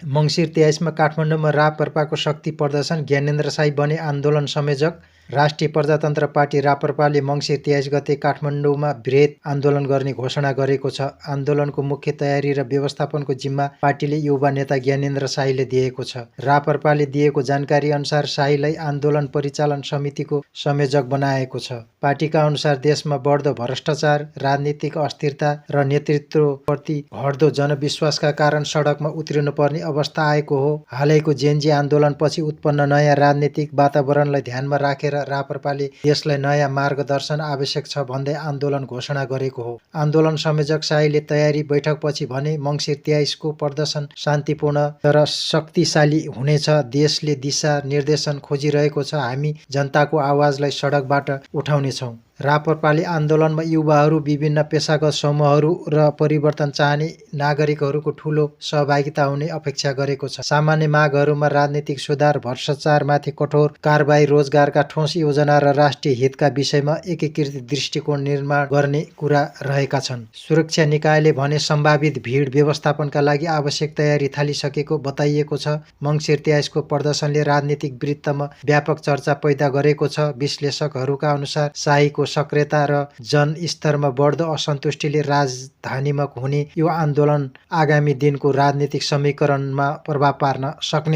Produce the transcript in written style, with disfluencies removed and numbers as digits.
मङ्सिर 23 काठमाडौँमा रापरपाको शक्ति प्रदर्शन, ज्ञानेन्द्र साई बने आन्दोलन संयोजक। राष्ट्रिय प्रजातन्त्र पार्टी रापरपाले मङ्सिर 23 गते काठमाडौँमा बृहत आन्दोलन गर्ने घोषणा गरेको छ। आन्दोलनको मुख्य तयारी र व्यवस्थापनको जिम्मा पार्टीले युवा नेता ज्ञानेन्द्र साईले दिएको छ। रापरपाले दिएको जानकारी अनुसार साईलाई आन्दोलन परिचालन समितिको संयोजक बनाएको छ। पार्टीका अनुसार देशमा बढ्दो भ्रष्टाचार, राजनीतिक अस्थिरता र नेतृत्वप्रति घट्दो जनविश्वासका कारण सडकमा उत्रिनुपर्ने अवस्था आएको हो। हालैको जेनजी आन्दोलनपछि उत्पन्न नयाँ राजनीतिक वातावरणलाई ध्यानमा राखेर रापरपाले देशलाई नयाँ मार्गदर्शन आवश्यक छ भन्दै आन्दोलन घोषणा गरेको हो। आन्दोलन संयोजक साईले तयारी बैठकपछि भने, मङ्सिर 23 को प्रदर्शन शान्तिपूर्ण तर शक्तिशाली हुनेछ। देशले दिशा निर्देशन खोजिरहेको छ। हामी जनताको आवाजलाई सडकबाट उठाउनेछौँ। रापरपाले आन्दोलनमा युवाहरू, विभिन्न पेशागत समूहहरू र परिवर्तन चाहने नागरिकहरूको ठूलो सहभागिता हुने अपेक्षा गरेको छ। सामान्य मागहरूमा राजनीतिक सुधार, भ्रष्टाचारमाथि कठोर कारबाही, रोजगारका ठोस योजना र राष्ट्रिय हितका विषयमा एकीकृत दृष्टिकोण निर्माण गर्ने कुरा रहेका छन्। सुरक्षा निकायले भने सम्भावित भिड व्यवस्थापनका लागि आवश्यक तयारी थालिसकेको बताइएको छ। मङ्सिर 23 को प्रदर्शनले राजनीतिक वृत्तमा व्यापक चर्चा पैदा गरेको छ। विश्लेषकहरूका अनुसार शाहीको सक्रियता र जनस्तरमा बढ्दो असन्तुष्टिले राजधानीमा हुने यो आन्दोलन आगामी दिनको राजनीतिक समीकरणमा प्रभाव पार्न सक्ने